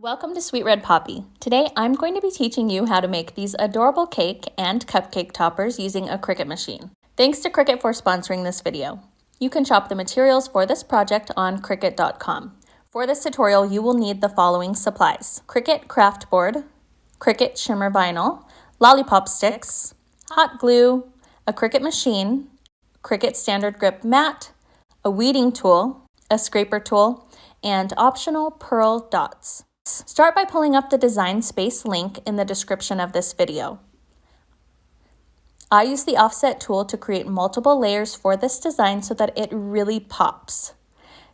Welcome to Sweet Red Poppy. Today I'm going to be teaching you how to make these adorable cake and cupcake toppers using a Cricut machine. Thanks to Cricut for sponsoring this video. You can shop the materials for this project on Cricut.com. For this tutorial you will need the following supplies: Cricut Kraft Board, Cricut Shimmer Vinyl, lollipop sticks, hot glue, a Cricut machine, Cricut standard grip mat, a weeding tool, a scraper tool, and optional pearl dots. Start by pulling up the design space link in the description of this video. I use the offset tool to create multiple layers for this design so that it really pops.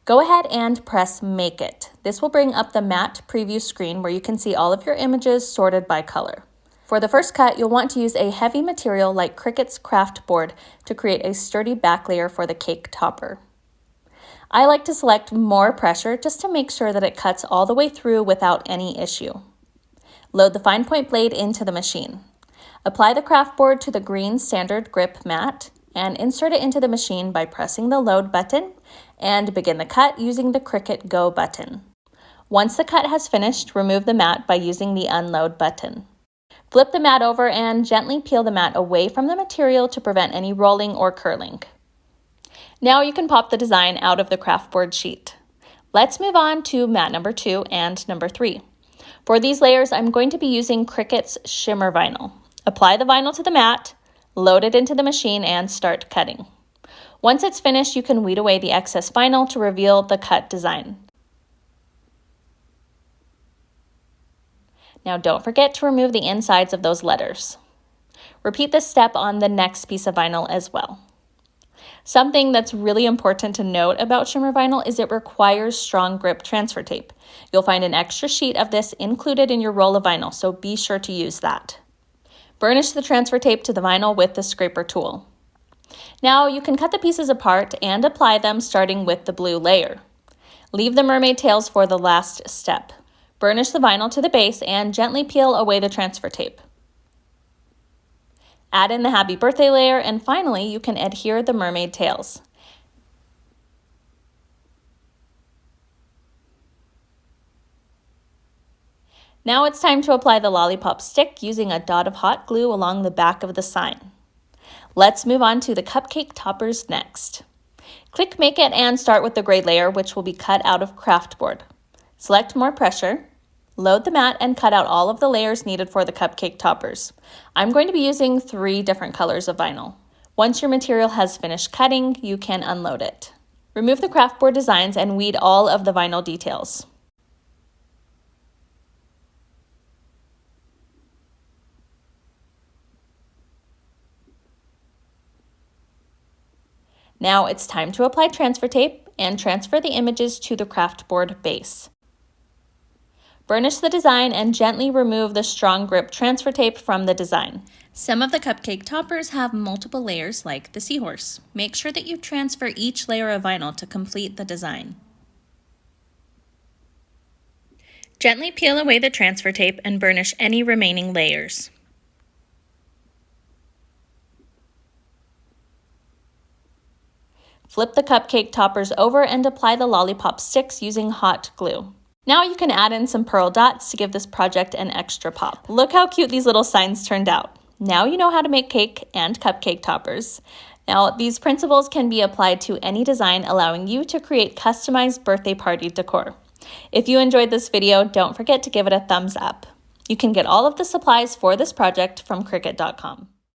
Go ahead and press Make It. This will bring up the matte preview screen where you can see all of your images sorted by color. For the first cut, you'll want to use a heavy material like Cricut's Kraft Board to create a sturdy back layer for the cake topper. I like to select more pressure just to make sure that it cuts all the way through without any issue. Load the fine point blade into the machine. Apply the Kraft Board to the green standard grip mat and insert it into the machine by pressing the load button and begin the cut using the Cricut Go button. Once the cut has finished, remove the mat by using the unload button. Flip the mat over and gently peel the mat away from the material to prevent any rolling or curling. Now you can pop the design out of the Kraft Board sheet. Let's move on to mat number 2 and number 3. For these layers, I'm going to be using Cricut's Shimmer Vinyl. Apply the vinyl to the mat, load it into the machine, and start cutting. Once it's finished, you can weed away the excess vinyl to reveal the cut design. Now don't forget to remove the insides of those letters. Repeat this step on the next piece of vinyl as well. Something that's really important to note about Shimmer Vinyl is it requires strong grip transfer tape. You'll find an extra sheet of this included in your roll of vinyl, so be sure to use that. Burnish the transfer tape to the vinyl with the scraper tool. Now you can cut the pieces apart and apply them starting with the blue layer. Leave the mermaid tails for the last step. Burnish the vinyl to the base and gently peel away the transfer tape. Add in the happy birthday layer, and finally you can adhere the mermaid tails. Now it's time to apply the lollipop stick using a dot of hot glue along the back of the sign. Let's move on to the cupcake toppers next. Click Make It and start with the gray layer, which will be cut out of Kraft Board. Select more pressure. Load the mat and cut out all of the layers needed for the cupcake toppers. I'm going to be using 3 different colors of vinyl. Once your material has finished cutting, you can unload it. Remove the Kraft Board designs and weed all of the vinyl details. Now it's time to apply transfer tape and transfer the images to the Kraft Board base. Burnish the design and gently remove the strong grip transfer tape from the design. Some of the cupcake toppers have multiple layers like the seahorse. Make sure that you transfer each layer of vinyl to complete the design. Gently peel away the transfer tape and burnish any remaining layers. Flip the cupcake toppers over and apply the lollipop sticks using hot glue. Now you can add in some pearl dots to give this project an extra pop. Look how cute these little signs turned out. Now you know how to make cake and cupcake toppers. Now these principles can be applied to any design, allowing you to create customized birthday party decor. If you enjoyed this video, don't forget to give it a thumbs up. You can get all of the supplies for this project from Cricut.com.